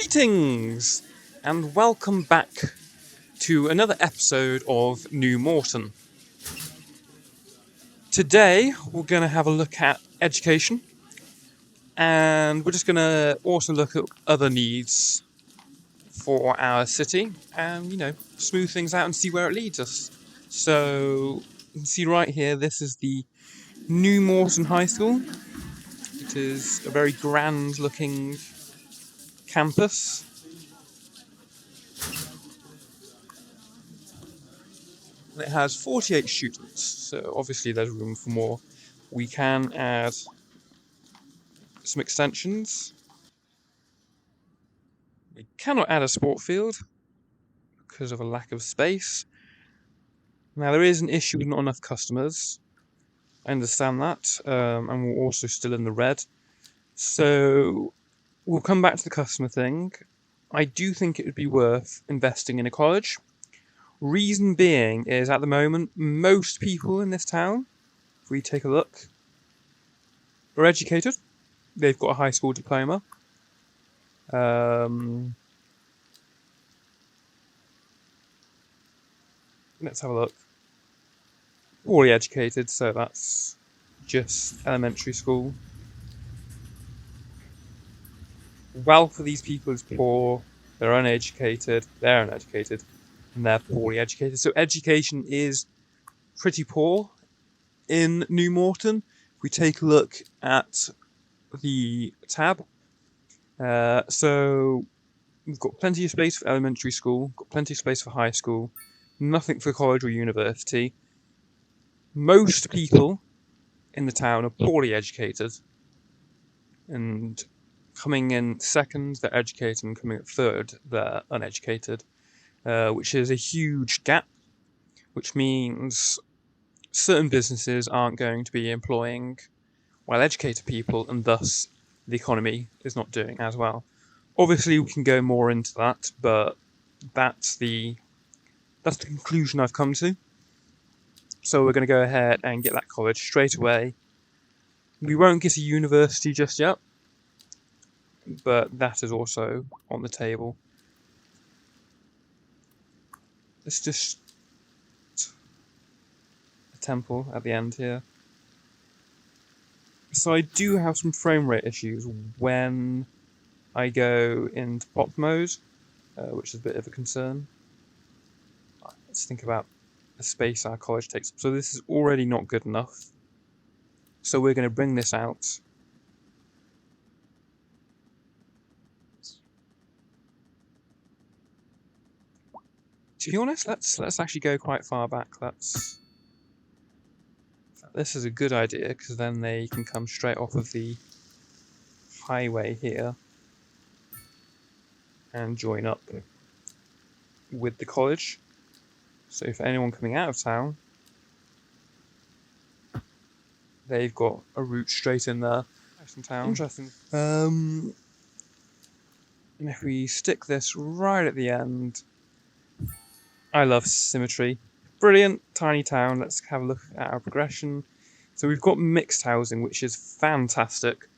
Greetings and welcome back to another episode of New Moreton. Today we're going to have a look at education and we're just going to also look at other needs for our city and, smooth things out and see where it leads us. So, you can see right here, this is the New Moreton High School. It is a very grand looking campus. It has 48 students, so obviously there's room for more. We can add some extensions. We cannot add a sport field because of a lack of space. Now there is an issue with not enough customers. I understand that, and we're also still in the red. So we'll come back to the customer thing. I do think it would be worth investing in a college. Reason being is at the moment, most people in this town, if we take a look, are educated. They've got a high school diploma. Let's have a look. Poorly educated, so that's just elementary school. Wealth of these people is poor, they're uneducated, and they're poorly educated. So education is pretty poor in New Moreton. If we take a look at the tab, so we've got plenty of space for elementary school, got plenty of space for high school, nothing for college or university. Most people in the town are poorly educated, and coming in second, they're educated, and coming at third, they're uneducated, which is a huge gap, which means certain businesses aren't going to be employing well-educated people, and thus the economy is not doing as well. Obviously, we can go more into that, but that's the conclusion I've come to. So we're going to go ahead and get that college straight away. We won't get a university just yet, but that is also on the table. It's just a temple at the end here. So I do have some frame rate issues when I go into pop mode, which is a bit of a concern. Let's think about the space our college takes up. So this is already not good enough. So we're going to bring this out. To be honest, let's actually go quite far back. This is a good idea because then they can come straight off of the highway here and join up with the college. So for anyone coming out of town, they've got a route straight in there. Interesting. And if we stick this right at the end, I love symmetry. Brilliant, tiny town. Let's have a look at our progression. So we've got mixed housing, which is fantastic.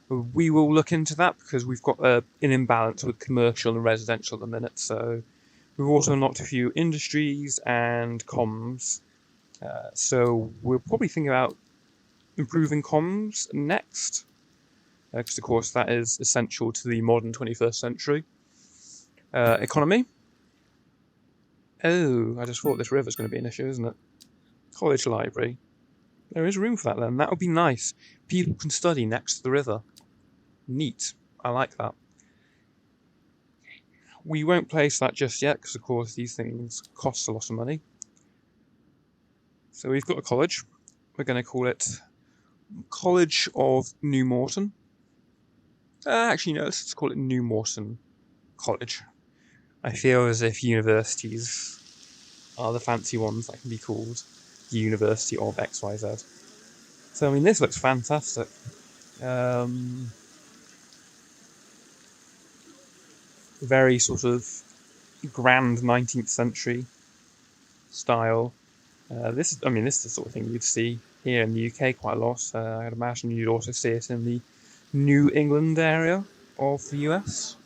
We will look into that because we've got an imbalance with commercial and residential at the minute. So we've also unlocked a few industries and comms. So we'll probably think about improving comms next, because of course that is essential to the modern 21st century. Economy. Oh, I just thought this river's going to be an issue, isn't it? College library. There is room for that then. That would be nice. People can study next to the river. Neat. I like that. We won't place that just yet because, of course, these things cost a lot of money. So we've got a college. We're going to call it College of New Moreton. Actually, no, let's call it New Moreton College. I feel as if universities are the fancy ones that can be called the University of XYZ. So, I mean, this looks fantastic. Very sort of grand 19th century style. This is the sort of thing you'd see here in the UK quite a lot. I'd imagine you'd also see it in the New England area of the US.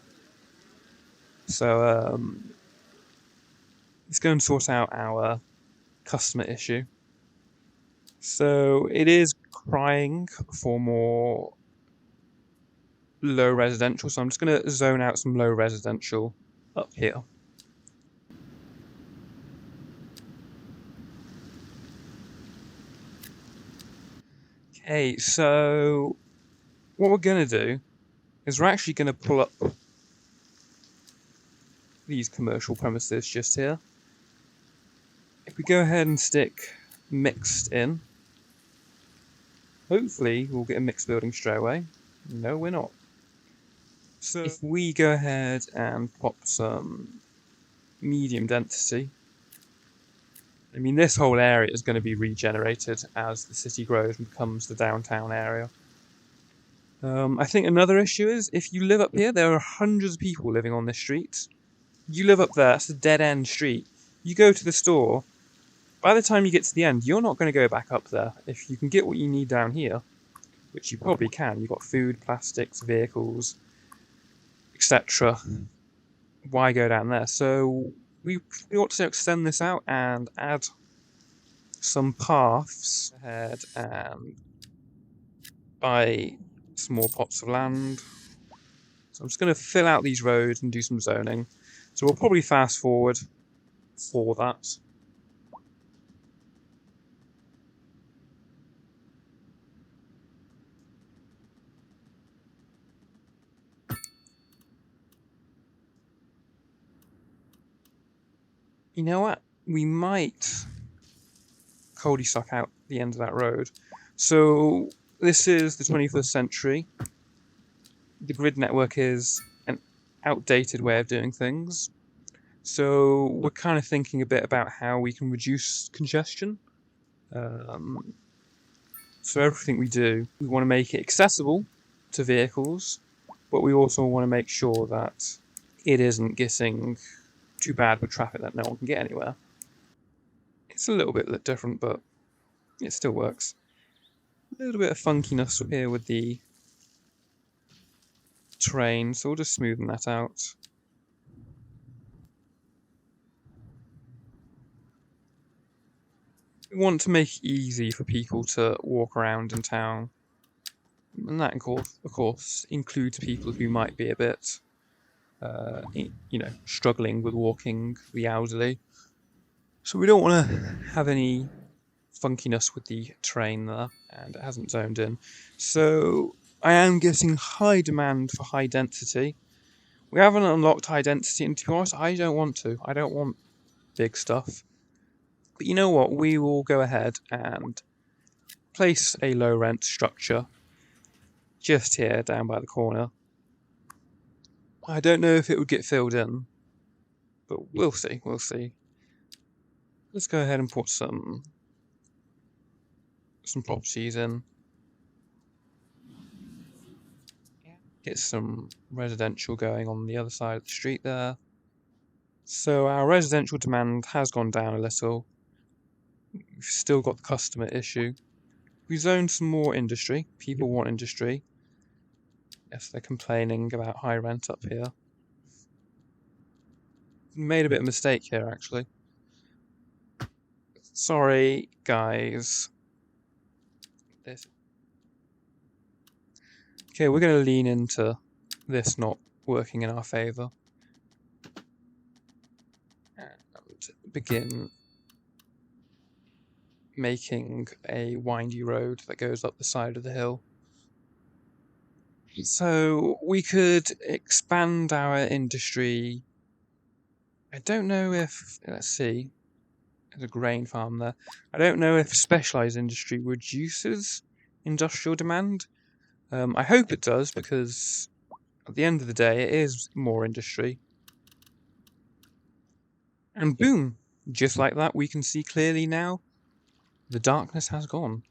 So let's go and sort out our customer issue. So it is crying for more low residential, so I'm just going to zone out some low residential up here. Okay, so what we're going to do is we're actually going to pull up these commercial premises just here. If we go ahead and stick mixed in, hopefully we'll get a mixed building straight away. No, we're not. So if we go ahead and pop some medium density, I mean, this whole area is going to be regenerated as the city grows and becomes the downtown area. I think another issue is if you live up here, there are hundreds of people living on this street. You live up there, it's a dead-end street. You go to the store, by the time you get to the end, you're not going to go back up there. If you can get what you need down here, which you probably can, you've got food, plastics, vehicles, etc. Why go down there? So we ought to extend this out and add some paths ahead and buy some more plots of land. So I'm just going to fill out these roads and do some zoning. So we'll probably fast forward for that. You know what? We might cul-de-sac out the end of that road. So this is the 21st century. The grid network is an outdated way of doing things. So we're kind of thinking a bit about how we can reduce congestion. So everything we do, we want to make it accessible to vehicles, but we also want to make sure that it isn't getting too bad with traffic that no one can get anywhere. It's a little bit different, but it still works. A little bit of funkiness here with the terrain, so we'll just smoothen that out. We want to make it easy for people to walk around in town, and that, of course, includes people who might be a bit, struggling with walking, the elderly. So we don't want to have any funkiness with the terrain there, and it hasn't zoned in. So I am getting high demand for high density. We haven't unlocked high density, and to be honest, I don't want to. I don't want big stuff. But you know what? We will go ahead and place a low rent structure just here down by the corner. I don't know if it would get filled in, but we'll see. We'll see. Let's go ahead and put some properties in. Get some residential going on the other side of the street there. So our residential demand has gone down a little. We've still got the customer issue. We zoned some more industry. People want industry. Yes, they're complaining about high rent up here. Made a bit of a mistake here, actually. Sorry, guys. Okay, we're going to lean into this not working in our favour. And begin making a windy road that goes up the side of the hill. So we could expand our industry. I don't know if, let's see, there's a grain farm there. I don't know if specialised industry reduces industrial demand. I hope it does, because at the end of the day, it is more industry. And boom, just like that, we can see clearly now, the darkness has gone.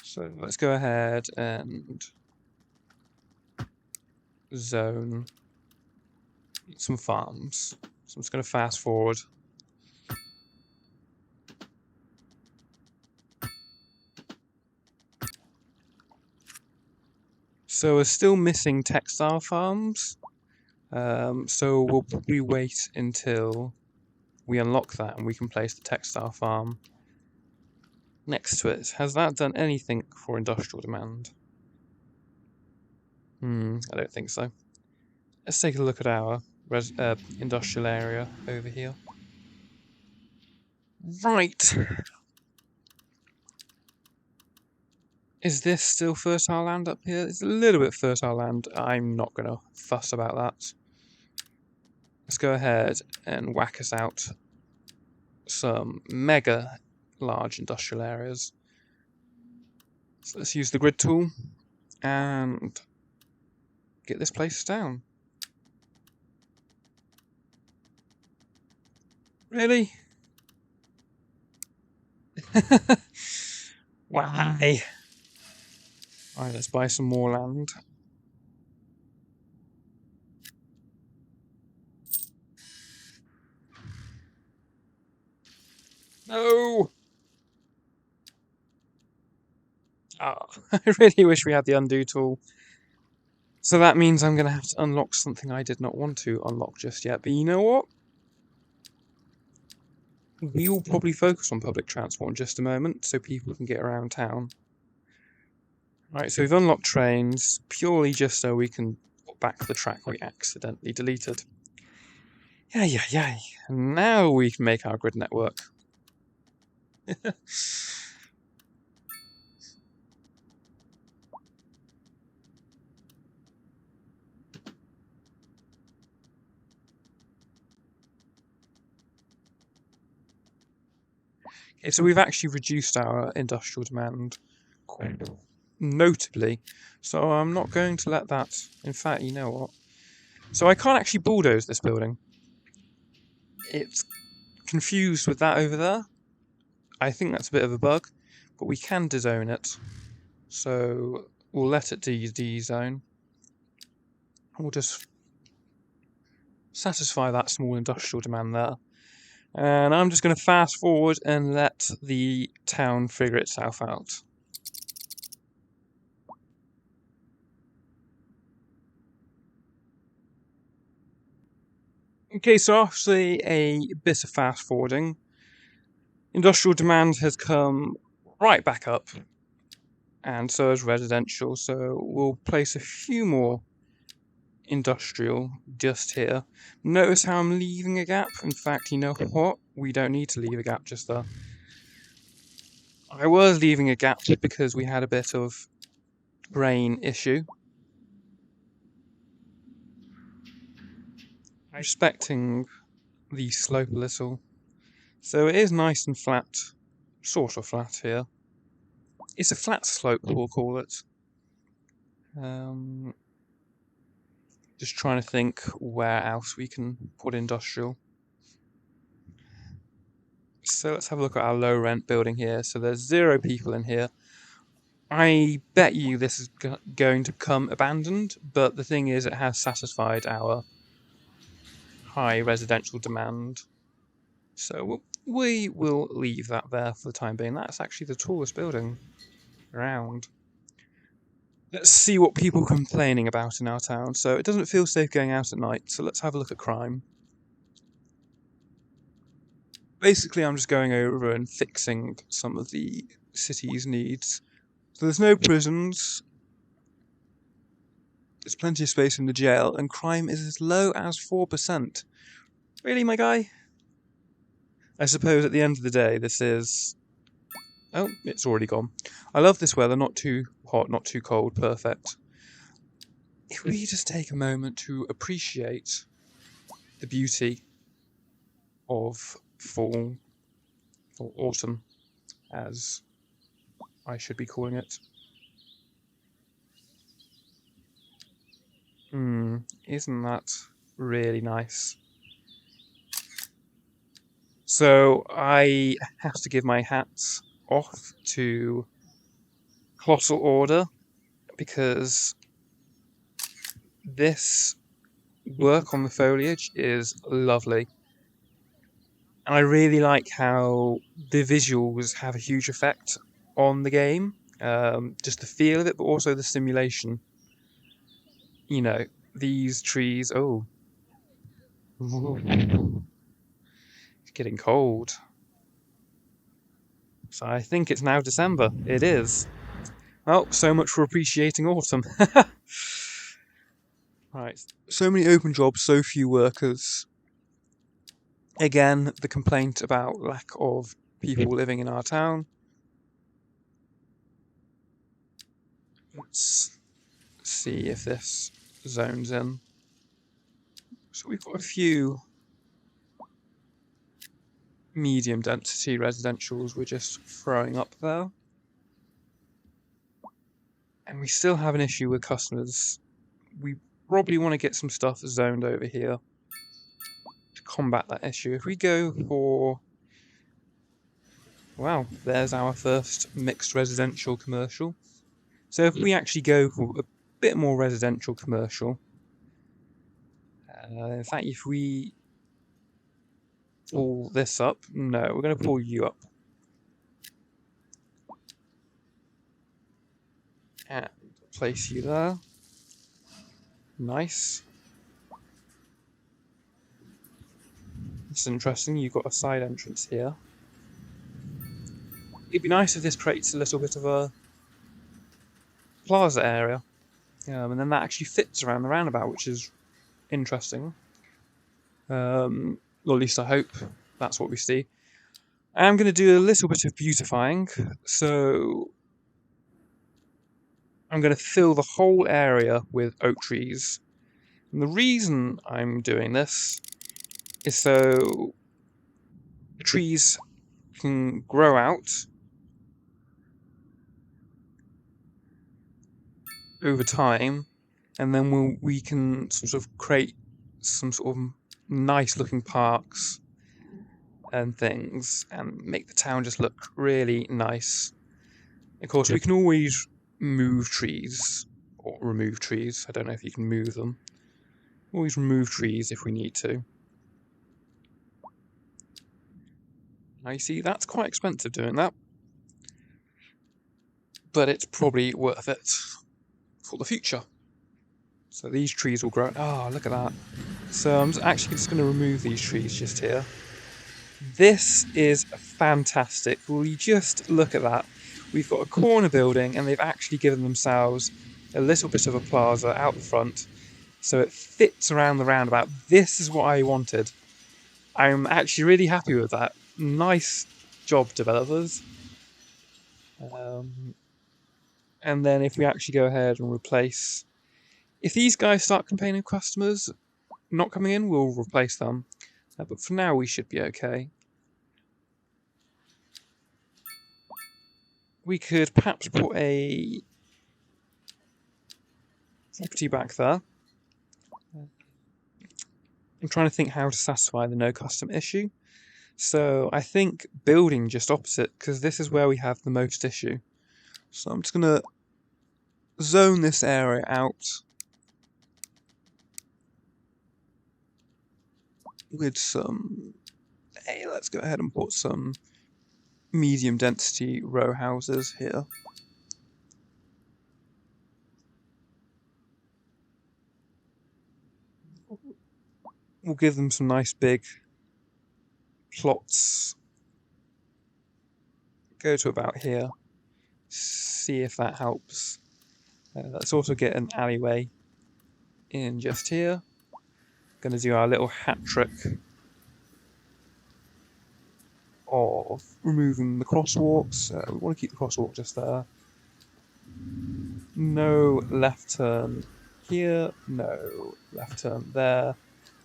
So let's go ahead and zone some farms. So I'm just going to fast forward. So we're still missing textile farms. So we'll probably wait until we unlock that and we can place the textile farm next to it. Has that done anything for industrial demand? I don't think so. Let's take a look at our industrial area over here. Right. Is this still fertile land up here? It's a little bit fertile land. I'm not going to fuss about that. Let's go ahead and whack us out some mega large industrial areas. So let's use the grid tool and get this place down. Really? Why? Alright, let's buy some more land. No! Oh, I really wish we had the undo tool. So that means I'm going to have to unlock something I did not want to unlock just yet. But you know what? We will probably focus on public transport in just a moment so people can get around town. Right, so we've unlocked trains purely just so we can put back the track we accidentally deleted. Yay. And now we can make our grid network. Okay, so we've actually reduced our industrial demand quite notably. So I'm not going to let that... In fact, you know what? So I can't actually bulldoze this building. It's confused with that over there. I think that's a bit of a bug, but we can dezone it. So we'll let it dezone. We'll just satisfy that small industrial demand there. And I'm just going to fast forward and let the town figure itself out. Okay, so after a bit of fast forwarding, industrial demand has come right back up, and so has residential. So we'll place a few more industrial just here. Notice how I'm leaving a gap? In fact, you know what? We don't need to leave a gap just there. I was leaving a gap because we had a bit of brain issue. Respecting the slope a little. So it is nice and flat, sort of flat here. It's a flat slope, we'll call it. Just trying to think where else we can put industrial. So let's have a look at our low rent building here. So there's 0 people in here. I bet you this is going to become abandoned, but the thing is it has satisfied our high residential demand. So we will leave that there for the time being. That's actually the tallest building around. Let's see what people are complaining about in our town. So it doesn't feel safe going out at night, so let's have a look at crime. Basically, I'm just going over and fixing some of the city's needs. So there's no prisons, there's plenty of space in the jail, and crime is as low as 4%. Really, my guy? I suppose at the end of the day, this is... Oh, it's already gone. I love this weather, not too hot, not too cold, perfect. If we just take a moment to appreciate the beauty of fall, or autumn, as I should be calling it. Isn't that really nice? So I have to give my hats off to Colossal Order because this work on the foliage is lovely. And I really like how the visuals have a huge effect on the game. Just the feel of it, but also the simulation. you know, these trees. Oh, it's getting cold. So I think it's now December. It is. Well, so much for appreciating autumn. Right. So many open jobs, so few workers. Again, the complaint about lack of people living in our town. Let's see if this zones in. So we've got a few medium density residentials we're just throwing up there. And we still have an issue with customers. We probably want to get some stuff zoned over here to combat that issue. If we go for... Wow, there's our first mixed residential commercial. So if we actually go for a bit more residential commercial, in fact, if we pull this up, no, we're going to pull you up. And place you there. Nice. It's interesting, you've got a side entrance here. It'd be nice if this creates a little bit of a plaza area. And then that actually fits around the roundabout, which is interesting. Or at least I hope that's what we see. I'm going to do a little bit of beautifying. So I'm going to fill the whole area with oak trees. And the reason I'm doing this is so the trees can grow out over time, and then we can sort of create some sort of nice looking parks and things and make the town just look really nice. Of course, we can always move trees or remove trees. I don't know if you can move them. Always remove trees if we need to. Now you see, that's quite expensive doing that, but it's probably worth it for the future. So these trees will grow. Oh, look at that. So I'm actually just going to remove these trees just here. This is fantastic. Will you just look at that? We've got a corner building and they've actually given themselves a little bit of a plaza out the front. So it fits around the roundabout. This is what I wanted. I'm actually really happy with that. Nice job, developers. And then if we actually go ahead and replace... If these guys start complaining of customers not coming in, we'll replace them. But for now, we should be okay. We could perhaps put a property back there. I'm trying to think how to satisfy the no custom issue. So I think building just opposite, because this is where we have the most issue. So I'm just going to zone this area out with some... Hey, let's go ahead and put some medium density row houses here. We'll give them some nice big plots. Go to about here. See if that helps. Let's also get an alleyway in just here. Going to do our little hat trick of removing the crosswalks. We want to keep the crosswalk just there. No left turn here, no left turn there,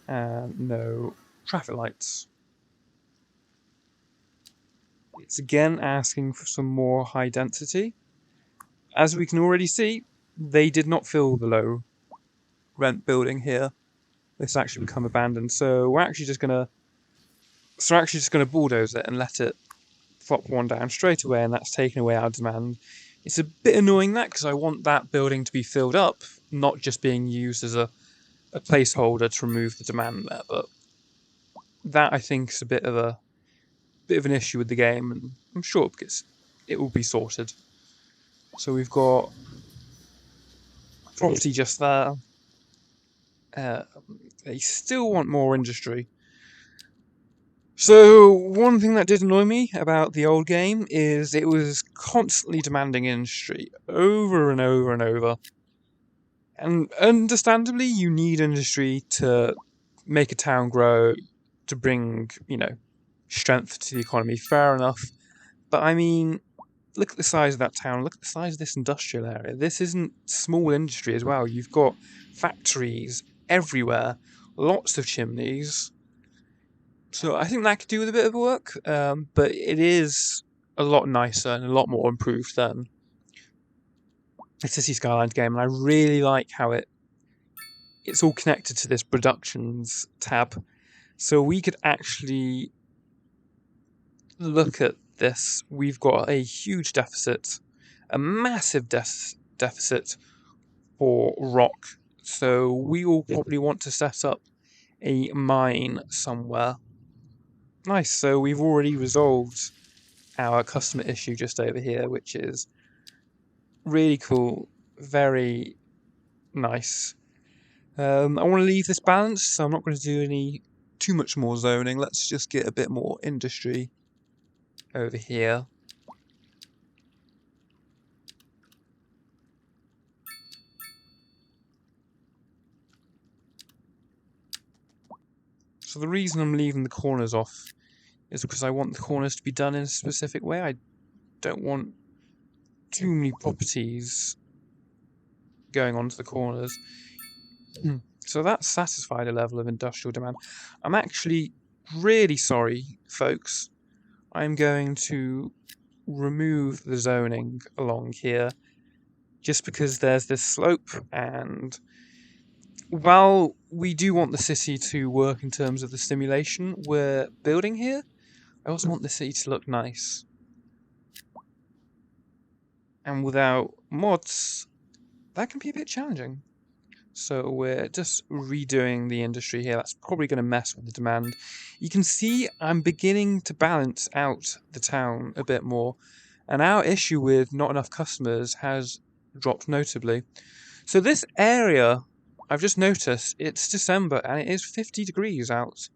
and no traffic lights. It's again asking for some more high density. As we can already see, they did not fill the low rent building here. This actually become abandoned, so we're actually just gonna bulldoze it and let it flop one down straight away, and that's taking away our demand. It's a bit annoying that, because I want that building to be filled up, not just being used as a placeholder to remove the demand there. But that, I think, is a bit of an issue with the game, and I'm sure it will be sorted. So we've got property just there. They still want more industry. So one thing that did annoy me about the old game is it was constantly demanding industry over and over and over. And understandably, you need industry to make a town grow, to bring, strength to the economy. Fair enough. But I mean, look at the size of that town. Look at the size of this industrial area. This isn't small industry as well. You've got factories everywhere, lots of chimneys. So I think that could do with a bit of work, but it is a lot nicer and a lot more improved than the Cities Skylines game, and I really like how it's all connected to this productions tab. So we could actually look at this. We've got a huge deficit, a massive deficit for rock. So we will probably want to set up a mine somewhere. Nice, so we've already resolved our customer issue just over here, which is really cool, very nice. I want to leave this balanced, so I'm not going to do too much more zoning. Let's just get a bit more industry over here. So the reason I'm leaving the corners off is because I want the corners to be done in a specific way. I don't want too many properties going onto the corners. So that's satisfied a level of industrial demand. I'm actually really sorry, folks. I'm going to remove the zoning along here just because there's this slope, and while we do want the city to work in terms of the stimulation we're building here, I also want the city to look nice. And without mods, that can be a bit challenging. So we're just redoing the industry here. That's probably going to mess with the demand. You can see I'm beginning to balance out the town a bit more, and our issue with not enough customers has dropped notably. So this area, I've just noticed, it's December and it is 50 degrees out.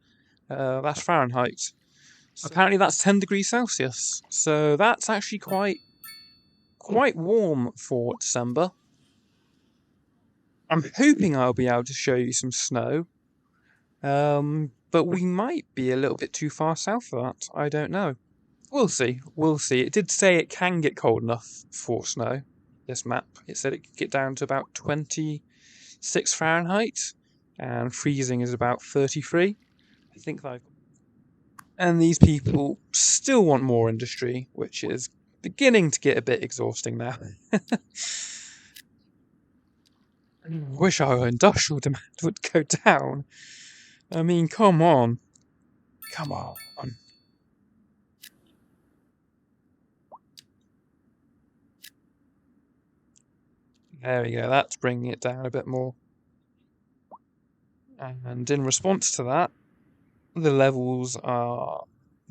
That's Fahrenheit. Apparently that's 10 degrees Celsius. So that's actually quite warm for December. I'm hoping I'll be able to show you some snow, but we might be a little bit too far south for that. I don't know. We'll see. We'll see. It did say it can get cold enough for snow, this map. It said it could get down to about 26 Fahrenheit, and freezing is about 33. I think that. And these people still want more industry, which is beginning to get a bit exhausting now. Wish our industrial demand would go down. I mean, come on. Come on. There we go, that's bringing it down a bit more. And in response to that, the levels are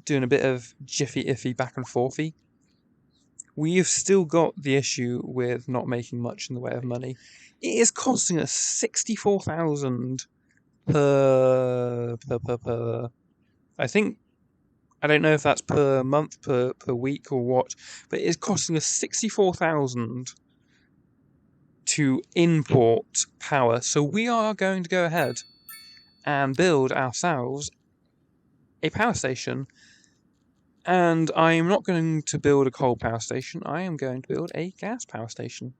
doing a bit of jiffy-iffy back and forthy. We've still got the issue with not making much in the way of money. It is costing us 64,000 per. I don't know if that's per month, per week, or what, but it is costing us 64,000 to import power. So we are going to go ahead and build ourselves a power station. And I am not going to build a coal power station, I am going to build a gas power station.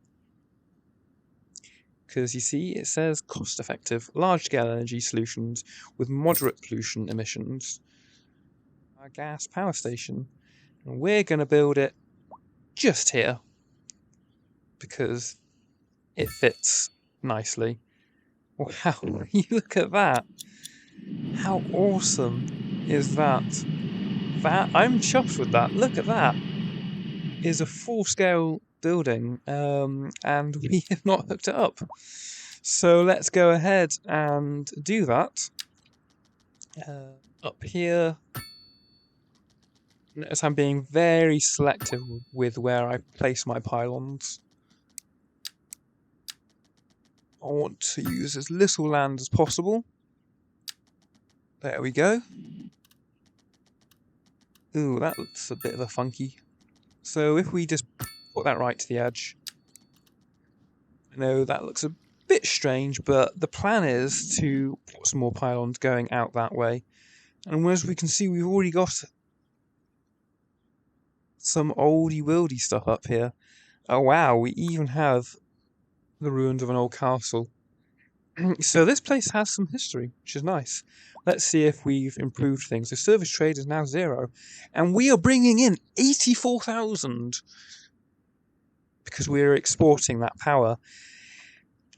Because you see, it says cost-effective, large-scale energy solutions with moderate pollution emissions. Our gas power station. And we're going to build it just here. Because it fits nicely. Wow, you look at that. How awesome is that? I'm chuffed with that. Look at that. Is a full-scale building, and we have not hooked it up. So let's go ahead and do that. Up here. Notice I'm being very selective with where I place my pylons. I want to use as little land as possible. There we go. Ooh, that looks a bit of a funky. So if we just put that right to the edge. I know that looks a bit strange, but the plan is to put some more pylons going out that way. And as we can see, we've already got some oldie-wildy stuff up here. Oh wow, we even have the ruins of an old castle. So this place has some history, which is nice. Let's see if we've improved things. The service trade is now 0, and we are bringing in 84,000 because we're exporting that power.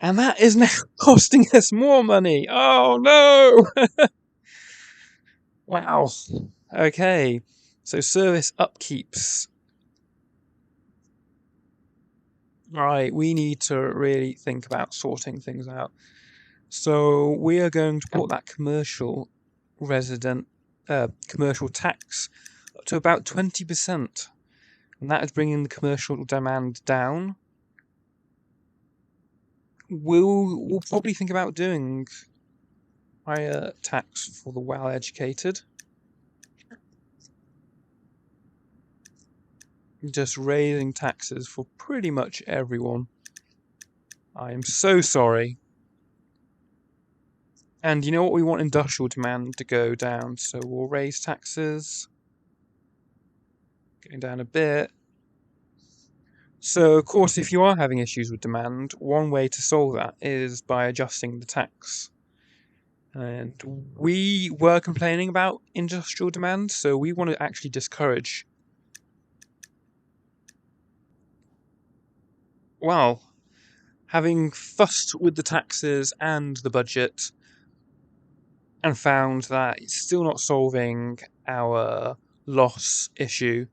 And that is now costing us more money. Oh no! Wow. Okay, so service upkeeps. Right, we need to really think about sorting things out. So we are going to put that commercial tax up to about 20%, and that is bringing the commercial demand down. We'll probably think about doing higher tax for the well-educated. Just raising taxes for pretty much everyone. I am so sorry. And you know what? We want industrial demand to go down, so we'll raise taxes. Going down a bit. So, of course, if you are having issues with demand, one way to solve that is by adjusting the tax. And we were complaining about industrial demand, so we want to actually discourage. Well, having fussed with the taxes and the budget and found that it's still not solving our loss issue,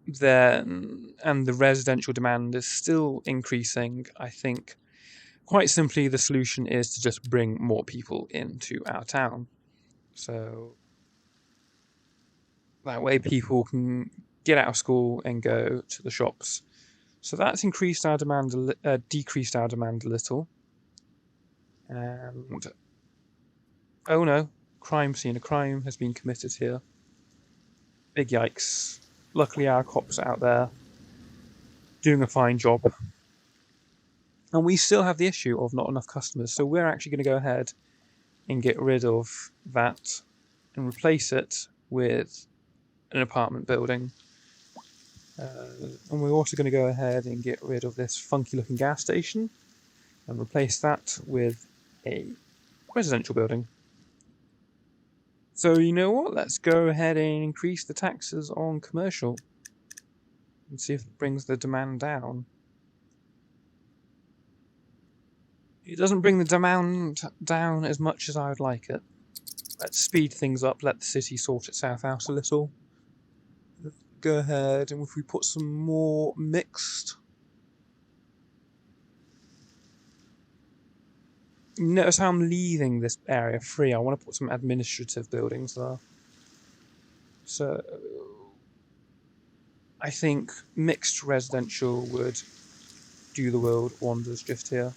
then and the residential demand is still increasing, I think quite simply the solution is to just bring more people into our town. So that way people can get out of school and go to the shops. So that's increased our demand, decreased our demand a little. And oh no, crime scene. A crime has been committed here. Big yikes. Luckily our cops are out there doing a fine job. And we still have the issue of not enough customers. So we're actually going to go ahead and get rid of that and replace it with an apartment building. And we're also going to go ahead and get rid of this funky looking gas station and replace that with a residential building. So you know what, let's go ahead and increase the taxes on commercial and see if it brings the demand down. It doesn't bring the demand down as much as I would like it. Let's speed things up, let the city sort itself out a little. Go ahead, and if we put some more mixed... Notice how I'm leaving this area free. I want to put some administrative buildings there. So I think mixed residential would do the world wonders just here.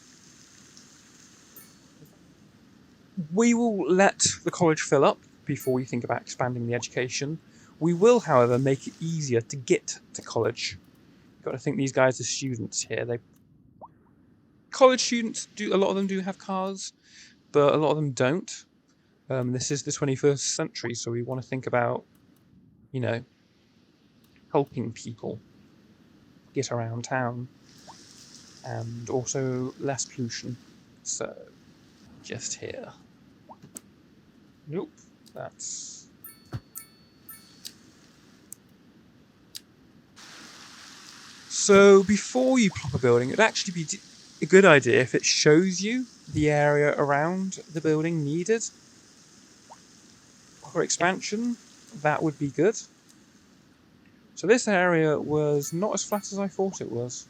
We will let the college fill up before we think about expanding the education. We will, however, make it easier to get to college. You've got to think these guys are students here. College students, a lot of them do have cars, but a lot of them don't. This is the 21st century, so we want to think about, helping people get around town and also less pollution. So, just here. Nope, that's... So, before you plop a building, it'd actually be a good idea if it shows you the area around the building needed for expansion. That would be good. So this area was not as flat as I thought it was.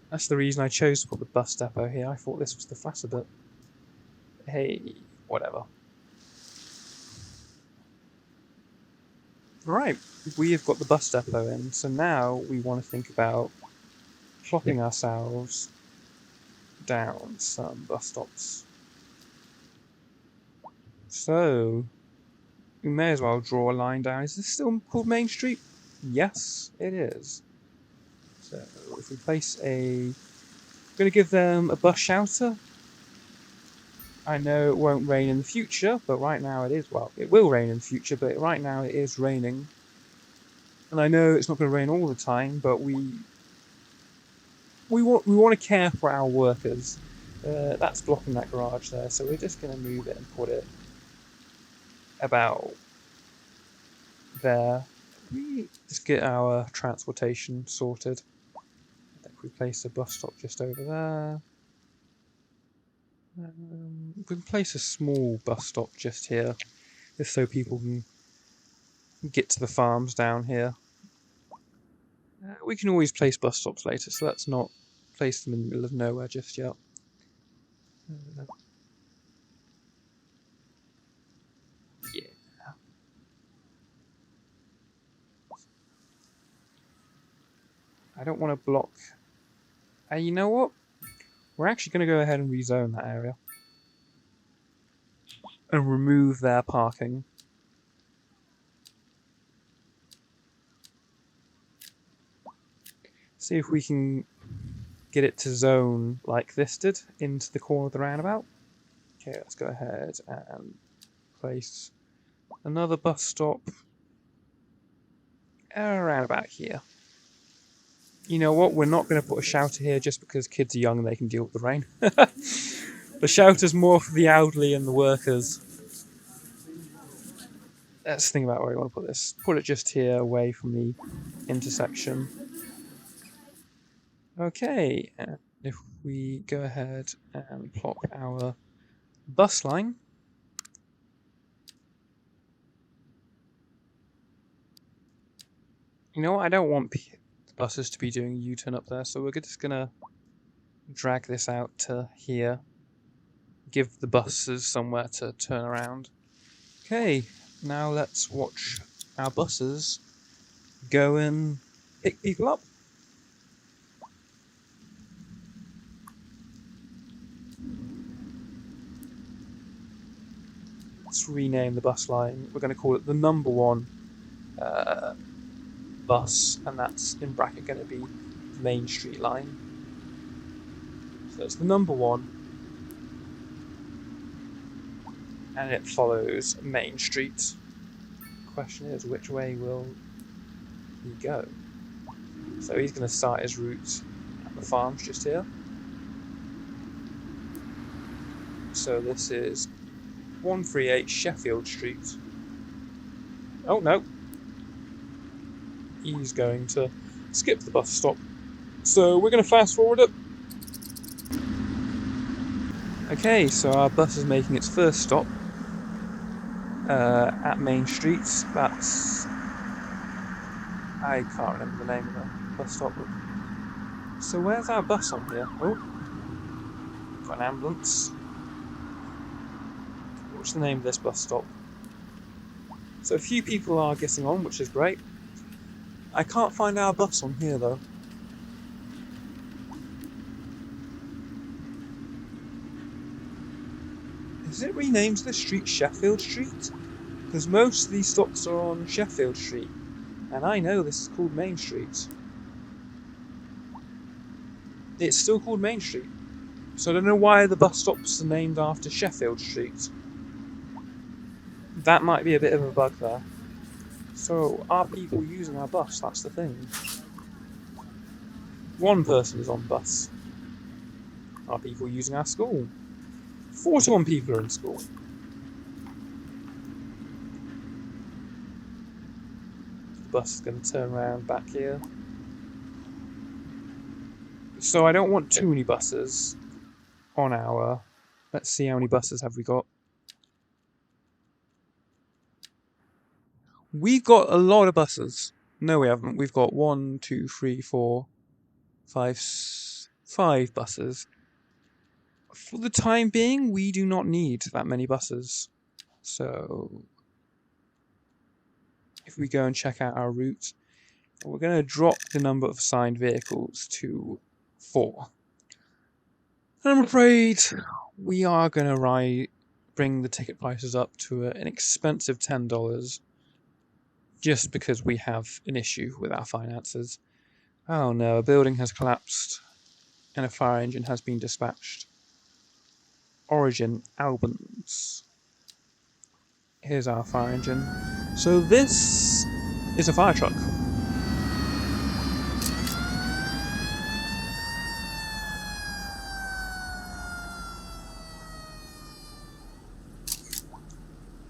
That's the reason I chose to put the bus depot here. I thought this was the flatter bit. Hey, whatever. Right, we have got the bus depot in, so now we want to think about plopping ourselves down some bus stops. So, we may as well draw a line down. Is this still called Main Street? Yes, it is. So, if we place I'm going to give them a bus shelter. I know it won't rain in the future, but right now it is. Well, it will rain in the future, but right now it is raining. And I know it's not going to rain all the time, but we want to care for our workers. That's blocking that garage there, so we're just going to move it and put it about there. We just get our transportation sorted. If we place a bus stop just over there. We can place a small bus stop just here, just so people can get to the farms down here. We can always place bus stops later, so let's not place them in the middle of nowhere just yet. Yeah. I don't want to block. You know what? We're actually going to go ahead and rezone that area. And remove their parking. See if we can get it to zone like this did into the corner of the roundabout. Okay, let's go ahead and place another bus stop around about here. You know what? We're not going to put a shelter here just because kids are young and they can deal with the rain. The shelter's more for the elderly and the workers. Let's think about where we want to put this. Put it just here away from the intersection. Okay, and if we go ahead and plop our bus line. You know what? I don't want buses to be doing a U-turn up there, so we're just going to drag this out to here. Give the buses somewhere to turn around. Okay, now let's watch our buses go and pick people up. Let's rename the bus line. We're going to call it the number 1 bus, and that's in bracket going to be the Main Street line. So it's the number 1, and it follows Main Street. The question is, which way will he go? So he's going to start his route at the farms just here. So this is 138 Sheffield Street. Oh no, he's going to skip the bus stop. So we're going to fast forward it. Okay, so our bus is making its first stop at Main Street. That's... I can't remember the name of the bus stop. So where's our bus on here? Oh, got an ambulance. What's the name of this bus stop? So a few people are getting on, which is great. I can't find our bus on here though. Is it renamed this street Sheffield Street? Because most of these stops are on Sheffield Street, and I know this is called Main Street. It's still called Main Street. So I don't know why the bus stops are named after Sheffield Street. That might be a bit of a bug there. So are people using our bus? That's the thing. One person is on the bus. Are people using our school? 41 people are in school. The bus is going to turn around back here. So I don't want too many buses on our... Let's see how many buses have we got. We've got a lot of buses. No, we haven't. We've got 1, 2, 3, 4, 5 buses. For the time being, we do not need that many buses. So if we go and check out our route, we're going to drop the number of assigned vehicles to 4. And I'm afraid we are going to bring the ticket prices up to an expensive $10 just because we have an issue with our finances. Oh no, a building has collapsed and a fire engine has been dispatched. Origin Albans. Here's our fire engine. So this is a fire truck.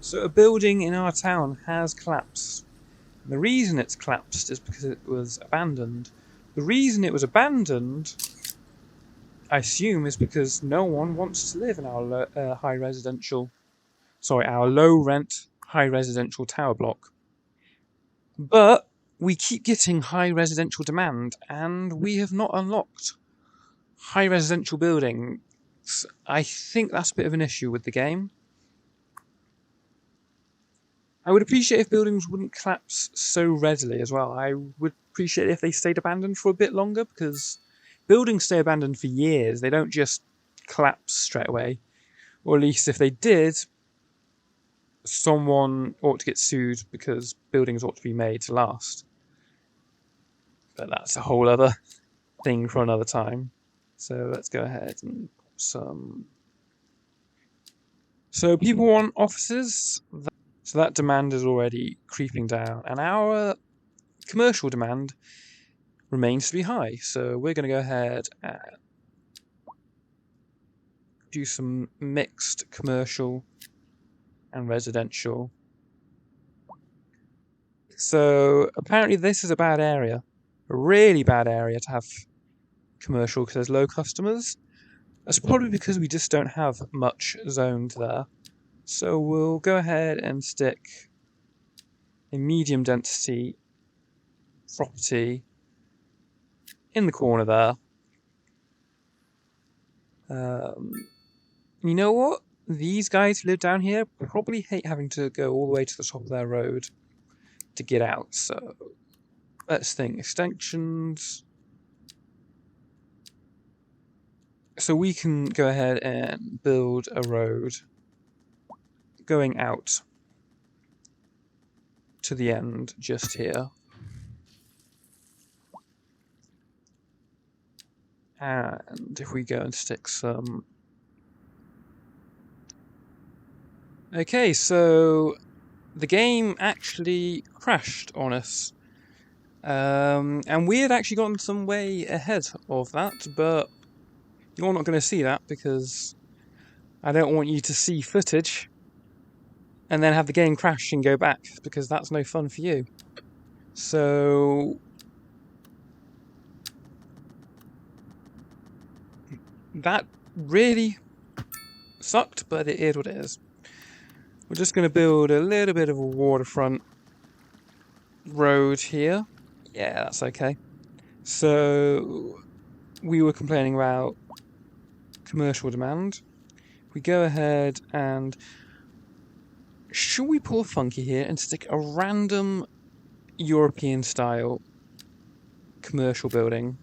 So a building in our town has collapsed. And the reason it's collapsed is because it was abandoned. The reason it was abandoned, I assume, is because no one wants to live in our our low-rent, high residential tower block. But we keep getting high residential demand, and we have not unlocked high residential buildings. I think that's a bit of an issue with the game. I would appreciate if buildings wouldn't collapse so readily as well. I would appreciate if they stayed abandoned for a bit longer, because buildings stay abandoned for years. They don't just collapse straight away. Or at least if they did, someone ought to get sued because buildings ought to be made to last. But that's a whole other thing for another time. So let's go ahead and put some... So people want offices. So that demand is already creeping down, and our commercial demand remains to be high. So we're going to go ahead and do some mixed commercial and residential. So apparently this is a bad area, a really bad area to have commercial because there's low customers. That's probably because we just don't have much zoned there. So we'll go ahead and stick a medium density property in the corner there. You know what? These guys who live down here probably hate having to go all the way to the top of their road to get out. So let's think extensions. So we can go ahead and build a road going out to the end just here. And if we go and stick some... Okay, so the game actually crashed on us. And we had actually gotten some way ahead of that, but you're not going to see that because I don't want you to see footage and then have the game crash and go back, because that's no fun for you. So that really sucked, but it is what it is. We're just going to build a little bit of a waterfront road here. Yeah, that's okay. So we were complaining about commercial demand. We go ahead and... Should we pull funky here and stick a random European style commercial building?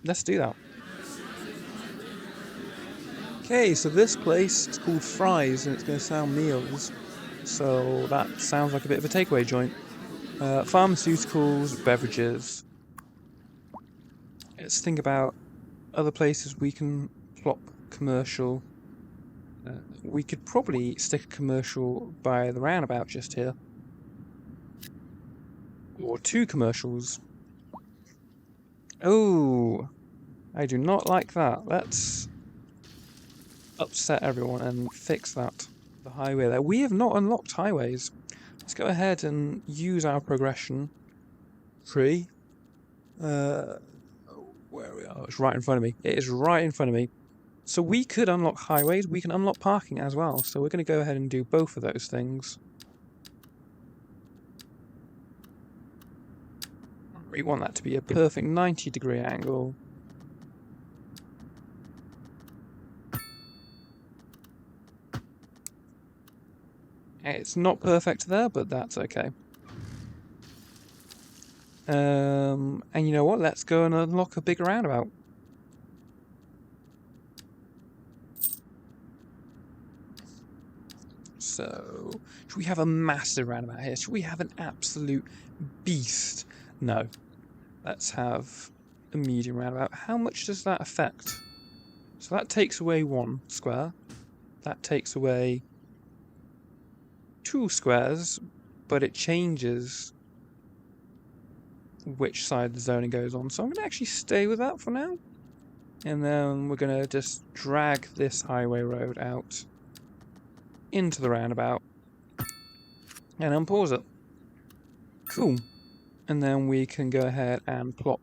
Let's do that. Okay, so this place is called Fries and it's going to sell meals. So that sounds like a bit of a takeaway joint. Pharmaceuticals, beverages. Let's think about other places we can plop commercial. We could probably stick a commercial by the roundabout just here. Or 2 commercials. Oh, I do not like that. Let's upset everyone and fix that. The highway there. We have not unlocked highways. Let's go ahead and use our progression tree. Where we are? It's right in front of me. It is right in front of me. So we could unlock highways, we can unlock parking as well. So we're going to go ahead and do both of those things. We want that to be a perfect 90-degree angle. It's not perfect there, but that's okay. And you know what? Let's go and unlock a bigger roundabout. So, should we have a massive roundabout here? Should we have an absolute beast? No. Let's have a medium roundabout. How much does that affect? So that takes away 1 square. That takes away 2 squares, but it changes which side the zoning goes on. So I'm going to actually stay with that for now. And then we're going to just drag this highway road out into the roundabout and unpause it. Cool. And then we can go ahead and plot.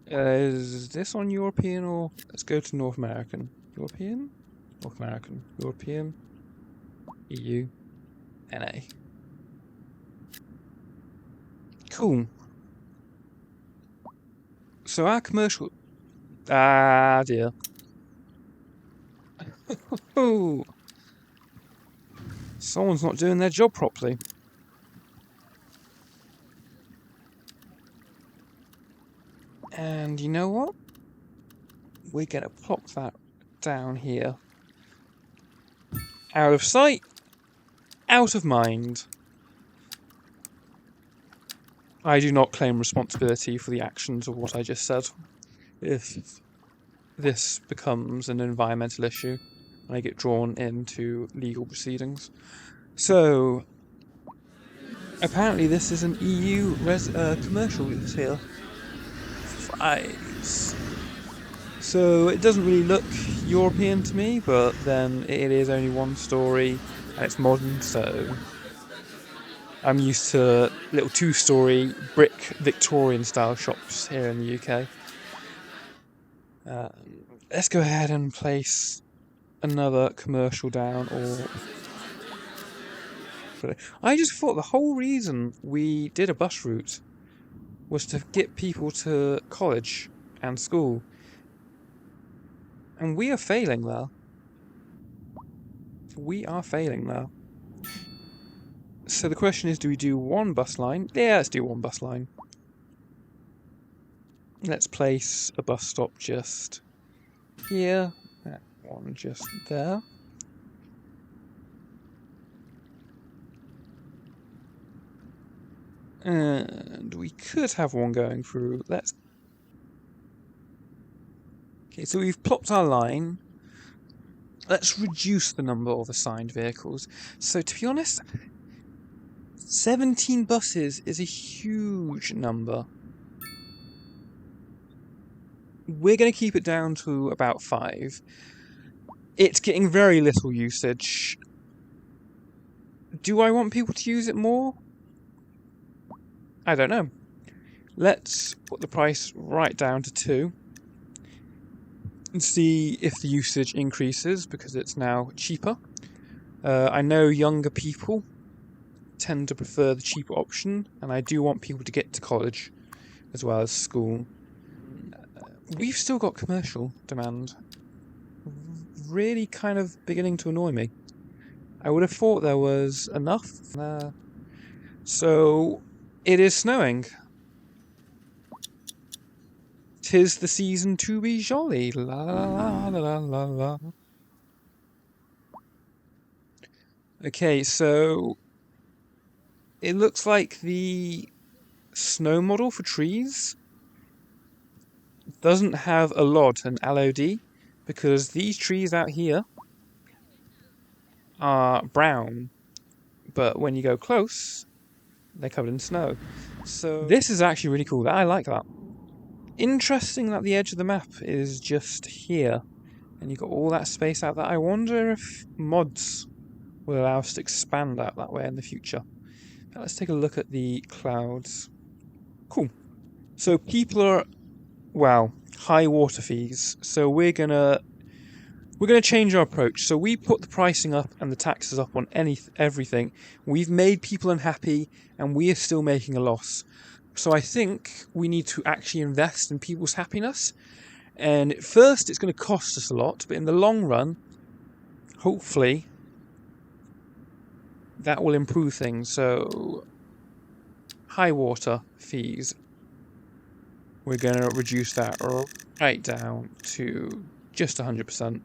Is this on European or let's go to North American? European? North American. European. EU. NA. Cool. So our commercial... Ah, dear. Someone's not doing their job properly. And you know what? We're going to plop that down here. Out of sight, out of mind. I do not claim responsibility for the actions of what I just said. If this becomes an environmental issue, and I get drawn into legal proceedings. So, apparently this is an EU commercial here. Fives. So it doesn't really look European to me, but then it is only 1 story and it's modern, so I'm used to little 2-story brick Victorian style shops here in the UK. Let's go ahead and place another commercial down, or I just thought the whole reason we did a bus route was to get people to college and school. And we are failing there. We are failing there. So the question is, do we do 1 bus line? Yeah, let's do 1 bus line. Let's place a bus stop just here. That one just there. And we could have one going through. Let's... Okay, so we've plopped our line. Let's reduce the number of assigned vehicles. So to be honest, 17 buses is a huge number. We're going to keep it down to about 5. It's getting very little usage. Do I want people to use it more? I don't know. Let's put the price right down to 2 and see if the usage increases because it's now cheaper. I know younger people tend to prefer the cheaper option, and I do want people to get to college as well as school. We've still got commercial demand. Really kind of beginning to annoy me. I would have thought there was enough. So, it is snowing. 'Tis the season to be jolly. La la la la la la. Okay, so it looks like the snow model for trees doesn't have a LOD, an LOD, because these trees out here are brown, but when you go close, they're covered in snow. So this is actually really cool. I like that. Interesting that the edge of the map is just here, and you've got all that space out there. I wonder if mods will allow us to expand out that way in the future. Now let's take a look at the clouds. Cool. So people are, well, high water fees. So we're gonna change our approach. So we put the pricing up and the taxes up on everything. We've made people unhappy, and we are still making a loss. So I think we need to actually invest in people's happiness. And at first it's going to cost us a lot, but in the long run, hopefully, that will improve things. So high water fees, we're going to reduce that right down to just 100%.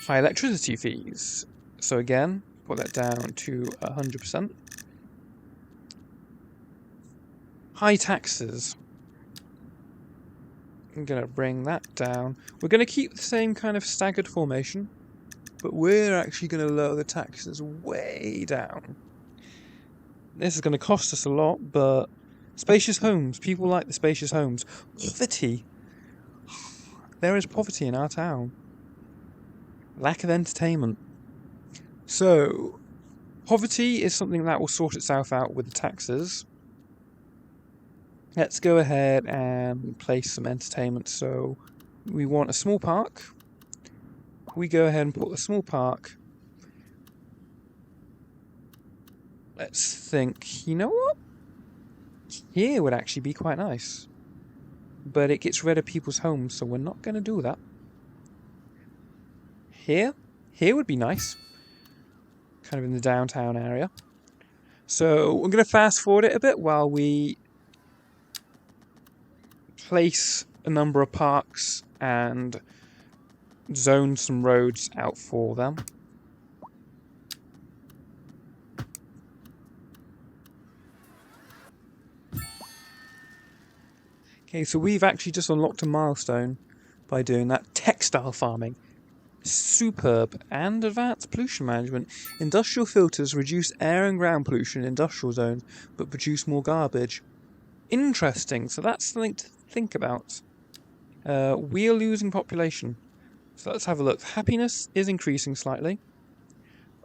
High electricity fees, so again, put that down to 100%. High taxes, I'm going to bring that down. We're going to keep the same kind of staggered formation, but we're actually going to lower the taxes way down. This is going to cost us a lot, but spacious homes, people like the spacious homes. Poverty. There is poverty in our town. Lack of entertainment. So, poverty is something that will sort itself out with the taxes. Let's go ahead and place some entertainment. So, we want a small park. We go ahead and put a small park. Let's think, you know what? Here would actually be quite nice. But it gets rid of people's homes, so we're not going to do that. Here would be nice. Kind of in the downtown area. So we're going to fast forward it a bit while we place a number of parks and zone some roads out for them. Okay, so we've actually just unlocked a milestone by doing that. Textile farming. Superb. And advanced pollution management. Industrial filters reduce air and ground pollution in industrial zones, but produce more garbage. Interesting. So that's something to think about. We are losing population. So let's have a look. Happiness is increasing slightly.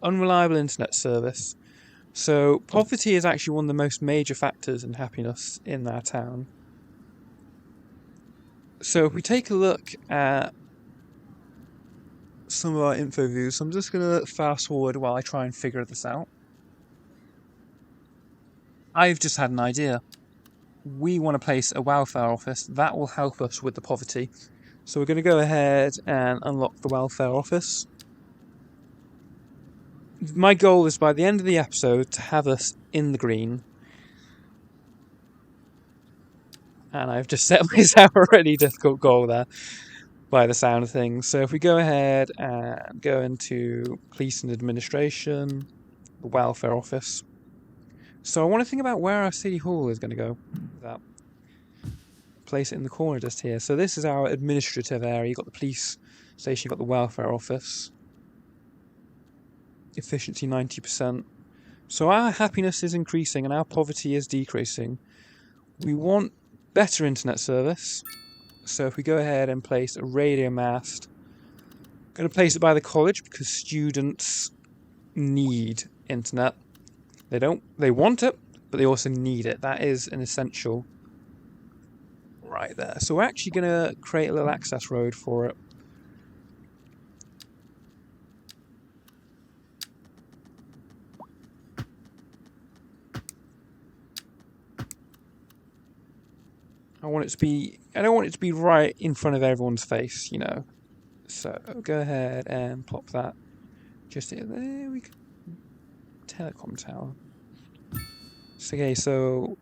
Unreliable internet service. So poverty is actually one of the most major factors in happiness in our town. So if we take a look at some of our info views, I'm just going to fast forward while I try and figure this out. I've just had an idea. We want to place a welfare office. That will help us with the poverty. So we're going to go ahead and unlock the welfare office. My goal is by the end of the episode to have us in the green. And I've just set myself a really difficult goal there by the sound of things. So if we go ahead and go into police and administration, the welfare office. So I want to think about where our city hall is going to go. That. Place it in the corner just here. So this is our administrative area. You've got the police station, you've got the welfare office. Efficiency 90%. So our happiness is increasing and our poverty is decreasing. We want better internet service. So if we go ahead and place a radio mast, I'm going to place it by the college because students need internet. They want it, but they also need it. That is an essential right there. So we're actually going to create a little access road for it. I don't want it to be right in front of everyone's face, you know. So go ahead and plop that just here. There we go. Telecom tower. Okay, so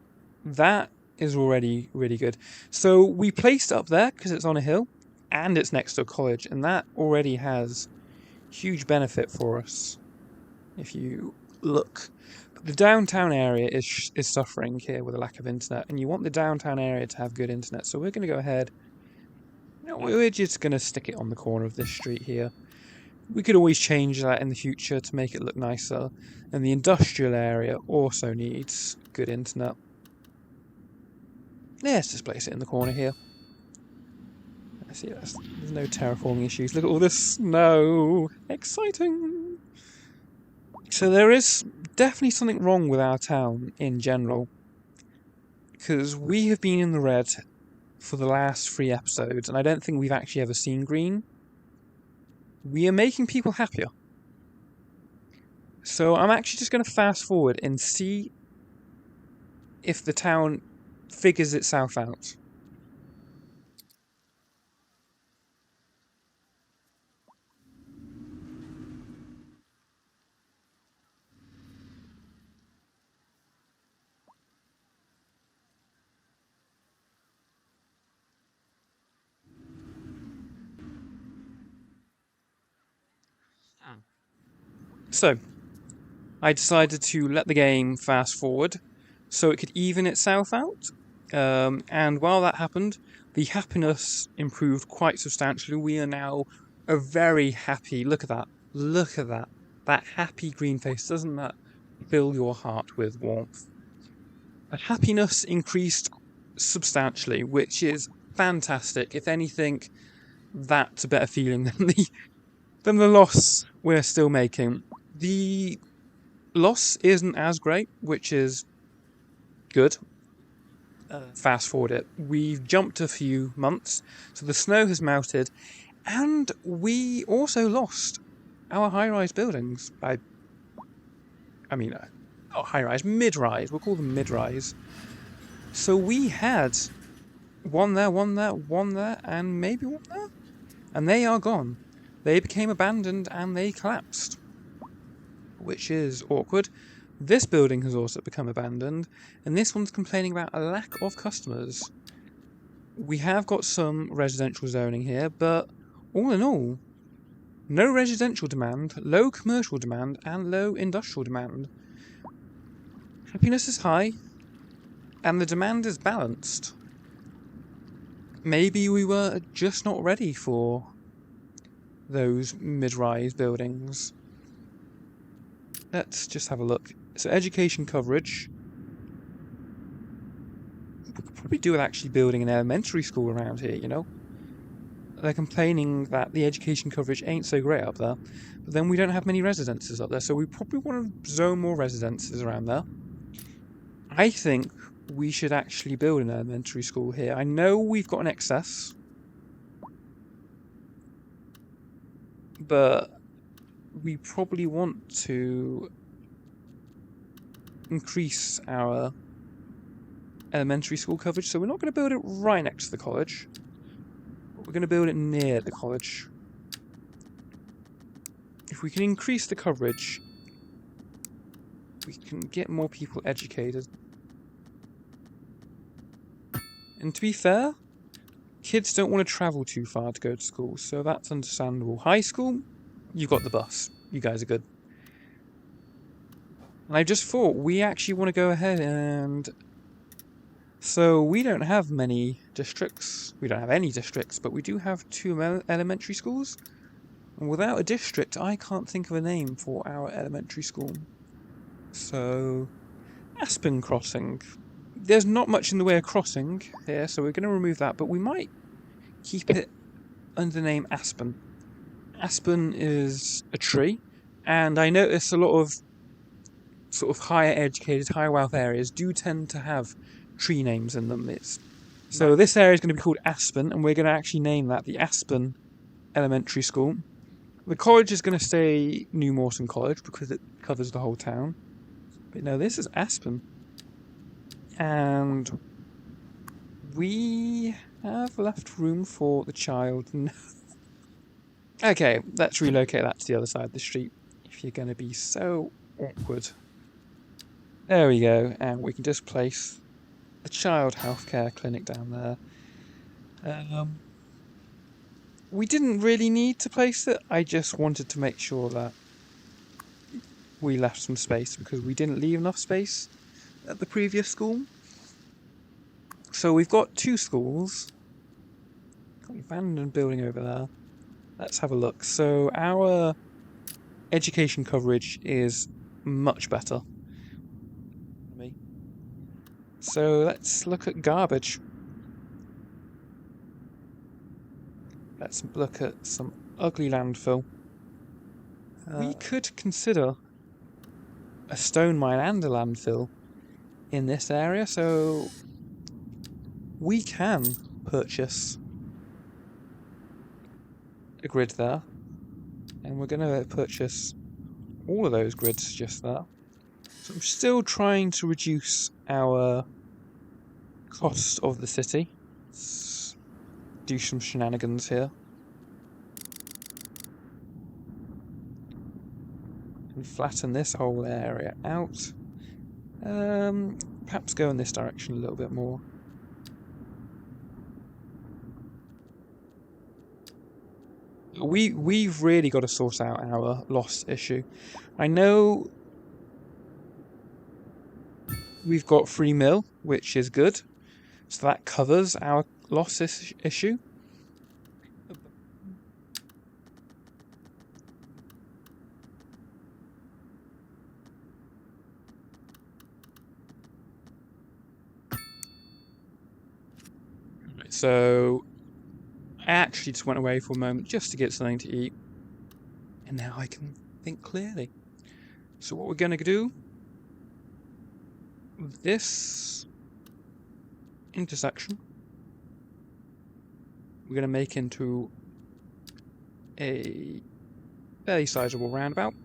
that is already really good. So we placed it up there because it's on a hill and it's next to a college, and that already has huge benefit for us. If you look, the downtown area is suffering here with a lack of internet, and you want the downtown area to have good internet. So we're going to go ahead. We're just going to stick it on the corner of this street here. We could always change that in the future to make it look nicer. And the industrial area also needs good internet. Let's just place it in the corner here. I see there's no terraforming issues. Look at all this snow. Exciting. So there is definitely something wrong with our town in general. Because we have been in the red for the last 3 episodes, and I don't think we've actually ever seen green. We are making people happier. So I'm actually just going to fast forward and see if the town figures itself out. So, I decided to let the game fast forward so it could even itself out. And while that happened, the happiness improved quite substantially. We are now a very happy. Look at that. Look at that. That happy green face. Doesn't that fill your heart with warmth? The happiness increased substantially, which is fantastic. If anything, that's a better feeling than the loss we're still making. The loss isn't as great, which is good. Fast forward it. We've jumped a few months, so the snow has melted, and we also lost our high-rise buildings. Not high-rise, mid-rise. We'll call them mid-rise. So we had one there, one there, one there, and maybe one there, and they are gone. They became abandoned and they collapsed, which is awkward. This building has also become abandoned, and this one's complaining about a lack of customers. We have got some residential zoning here, but all in all, no residential demand, low commercial demand, and low industrial demand. Happiness is high, and the demand is balanced. Maybe we were just not ready for those mid-rise buildings. Let's just have a look. So education coverage. We could probably do with actually building an elementary school around here, you know? They're complaining that the education coverage ain't so great up there, but then we don't have many residences up there, so we probably want to zone more residences around there. I think we should actually build an elementary school here. I know we've got an excess, but we probably want to increase our elementary school coverage, so we're not going to build it right next to the college, but we're going to build it near the college. If we can increase the coverage, we can get more people educated. And to be fair, kids don't want to travel too far to go to school, so that's understandable. High school, you've got the bus. You guys are good. And I just thought, we actually want to go ahead and... So we don't have many districts. We don't have any districts, but we do have 2 elementary schools. And without a district, I can't think of a name for our elementary school. So, Aspen Crossing. There's not much in the way of crossing here, so we're going to remove that, but we might keep it under the name Aspen. Aspen is a tree, and I notice a lot of sort of higher educated, higher wealth areas do tend to have tree names in them. So this area is going to be called Aspen, and we're going to actually name that the Aspen Elementary School. The college is going to stay New Moreton College because it covers the whole town. But no, this is Aspen. And we have left room for the child. Okay, let's relocate that to the other side of the street if you're going to be so awkward. There we go, and we can just place the child healthcare clinic down there. We didn't really need to place it, I just wanted to make sure that we left some space because we didn't leave enough space at the previous school. So we've got 2 schools. Got an abandoned building over there. Let's have a look. So our education coverage is much better. So let's look at garbage. Let's look at some ugly landfill. We could consider a stone mine and a landfill in this area, so we can purchase a grid there, and we're going to purchase all of those grids just there. So I'm still trying to reduce our cost of the city. Let's do some shenanigans here. And flatten this whole area out. Perhaps go in this direction a little bit more. we've really got to sort out our loss issue. I know we've got 3 mil, which is good, so that covers our loss issue. So I actually just went away for a moment just to get something to eat, and now I can think clearly. So what we're going to do with this intersection, we're going to make into a fairly sizable roundabout,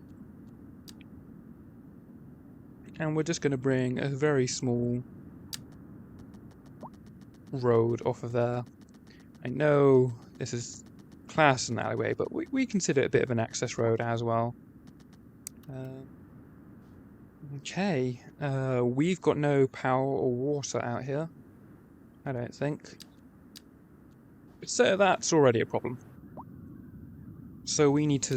and we're just going to bring a very small road off of there. I know this is classed as an alleyway, but we consider it a bit of an access road as well. Okay, we've got no power or water out here, I don't think. So that's already a problem. So we need to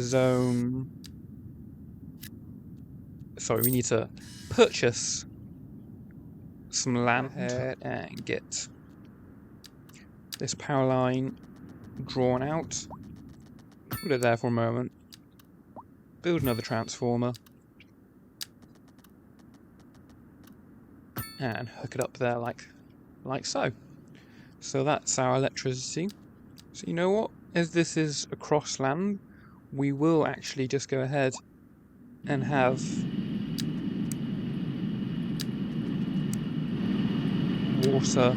we need to purchase some land and get this power line drawn out. Put it there for a moment. Build another transformer. And hook it up there like so. So that's our electricity. So you know what? As this is across land, we will actually just go ahead and have water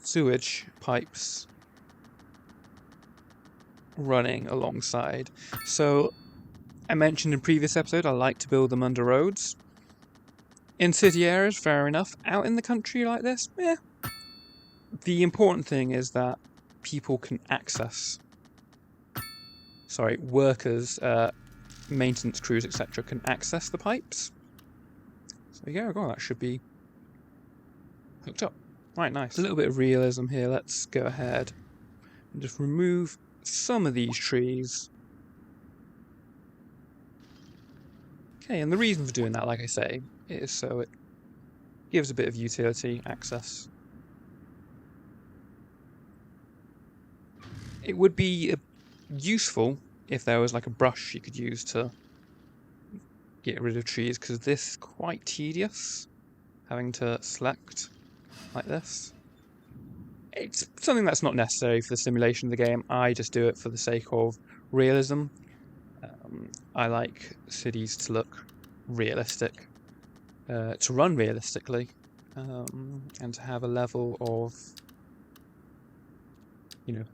sewage pipes running alongside. So I mentioned in previous episode I like to build them under roads. In city areas, fair enough. Out in the country like this, the important thing is that people can access, workers, maintenance crews, etc. can access the pipes. So yeah, that should be hooked up. Right, nice. A little bit of realism here. Let's go ahead and just remove some of these trees. Okay, and the reason for doing that, like I say, is so it gives a bit of utility access. It would be useful if there was like a brush you could use to get rid of trees, because this is quite tedious, having to select like this. It's something that's not necessary for the simulation of the game. I just do it for the sake of realism. I like cities to look realistic, to run realistically, and to have a level of,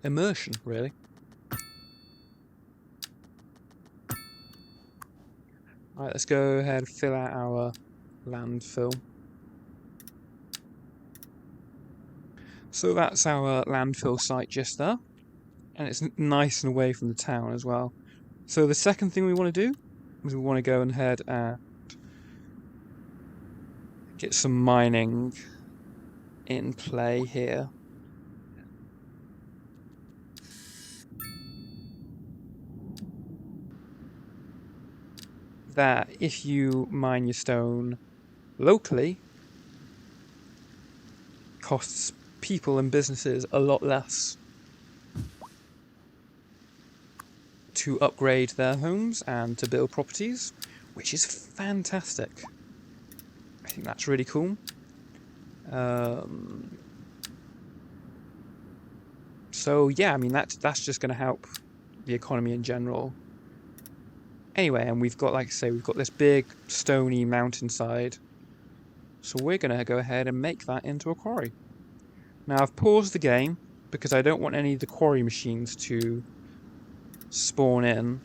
immersion, really. Right, let's go ahead and fill out our landfill. So that's our landfill site just there, and it's nice and away from the town as well. So the second thing we want to do is we want to go ahead and get some mining in play here. That if you mine your stone locally, costs people and businesses a lot less to upgrade their homes and to build properties, which is fantastic. I think that's really cool. So yeah, I mean that's just going to help the economy in general. Anyway, and we've got, like I say, we've got this big stony mountainside, so we're going to go ahead and make that into a quarry. Now I've paused the game because I don't want any of the quarry machines to spawn in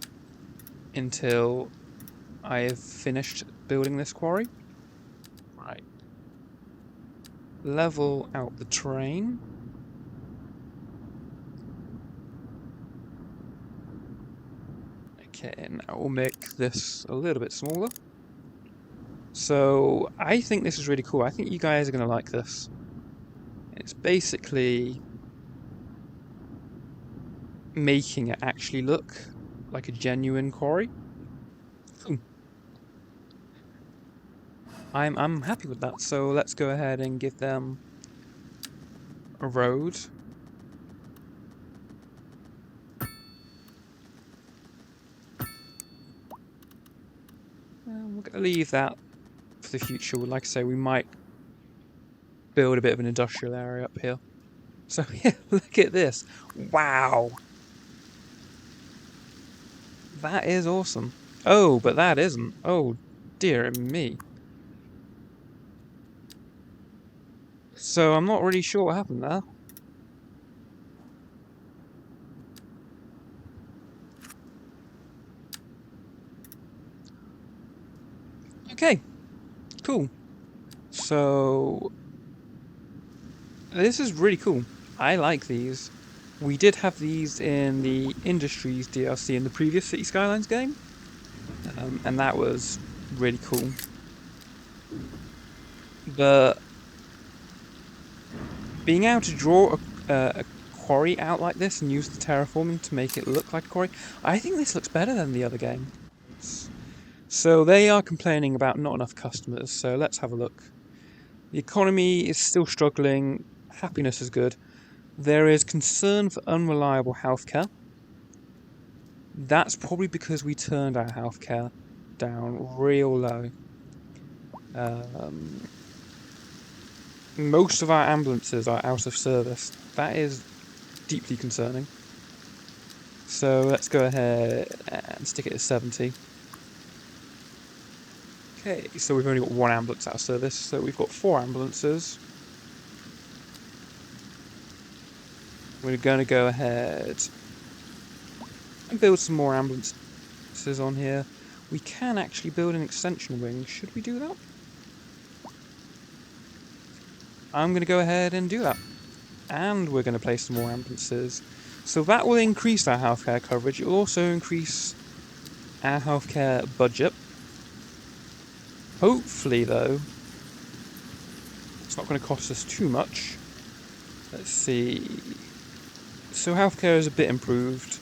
until I have finished building this quarry. Right. Level out the terrain. Okay, now we'll make this a little bit smaller. So I think this is really cool. I think you guys are going to like this. It's basically making it actually look like a genuine quarry. I'm happy with that. So let's go ahead and give them a road. We're going to leave that for the future. Like I say, we might build a bit of an industrial area up here. So yeah, look at this. Wow. That is awesome. Oh, but that isn't. Oh, dear me. So I'm not really sure what happened there. Okay, cool. So this is really cool. I like these. We did have these in the Industries DLC in the previous City Skylines game, and that was really cool. But being able to draw a quarry out like this and use the terraforming to make it look like a quarry, I think this looks better than the other game. So they are complaining about not enough customers, so let's have a look. The economy is still struggling, happiness is good. There is concern for unreliable healthcare. That's probably because we turned our healthcare down real low. Most of our ambulances are out of service. That is deeply concerning. So let's go ahead and stick it at 70. Okay, so we've only got one ambulance out of service, so we've got 4 ambulances. We're going to go ahead and build some more ambulances on here. We can actually build an extension wing. Should we do that? I'm going to go ahead and do that. And we're going to place some more ambulances. So that will increase our healthcare coverage. It will also increase our healthcare budget. Hopefully, though, it's not going to cost us too much. Let's see. So healthcare is a bit improved.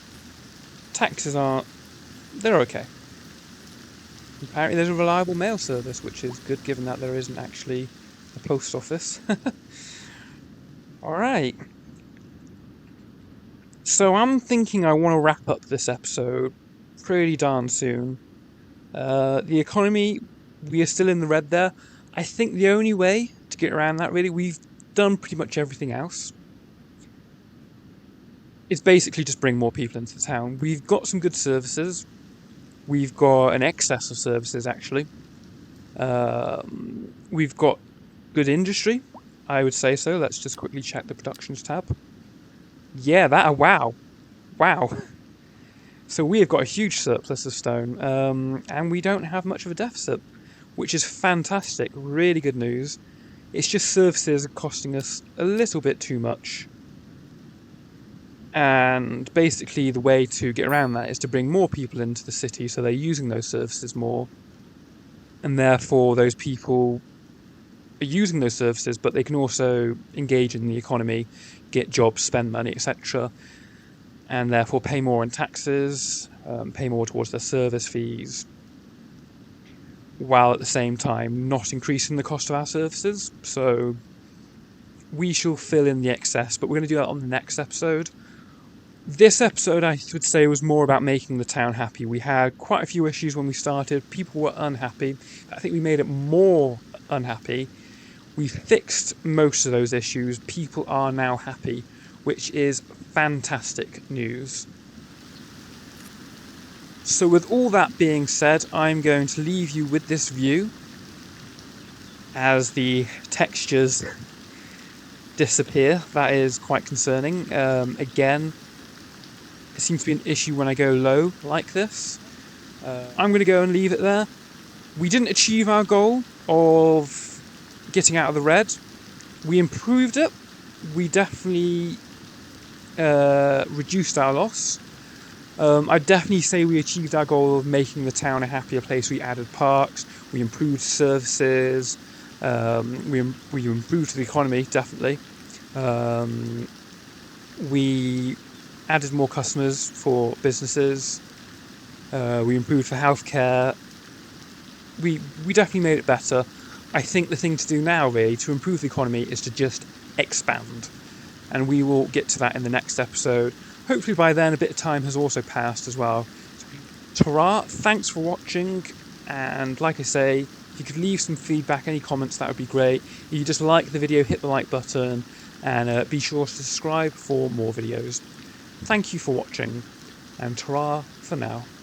Taxes aren't... they're okay. Apparently there's a reliable mail service, which is good given that there isn't actually a post office. Alright. So I'm thinking I want to wrap up this episode pretty darn soon. The economy, we are still in the red there. I think the only way to get around that, really, we've done pretty much everything else. It's basically just bring more people into the town. We've got some good services. We've got an excess of services, actually. We've got good industry, I would say so. Let's just quickly check the productions tab. Yeah, wow. So we have got a huge surplus of stone, and we don't have much of a deficit, which is fantastic. Really good news. It's just services are costing us a little bit too much. And basically the way to get around that is to bring more people into the city so they're using those services more. And therefore those people are using those services, but they can also engage in the economy, get jobs, spend money, etc. And therefore pay more in taxes, pay more towards their service fees, while at the same time not increasing the cost of our services. So we shall fill in the excess, but we're going to do that on the next episode. This episode, I would say, was more about making the town happy. We had quite a few issues when we started. People were unhappy. I think we made it more unhappy. We fixed most of those issues. People are now happy, which is fantastic news. So with all that being said, I'm going to leave you with this view as the textures disappear. That is quite concerning. Again, it seems to be an issue when I go low like this. I'm going to go and leave it there. We didn't achieve our goal of getting out of the red. We improved it. We definitely reduced our loss. I'd definitely say we achieved our goal of making the town a happier place. We added parks, we improved services, we improved the economy, definitely. We added more customers for businesses. We improved for healthcare. We definitely made it better. I think the thing to do now, really, to improve the economy is to just expand. And we will get to that in the next episode. Hopefully by then a bit of time has also passed as well. Ta-ra, thanks for watching, and like I say, if you could leave some feedback, any comments, that would be great. If you just like the video, hit the like button, and be sure to subscribe for more videos. Thank you for watching, and ta-ra for now.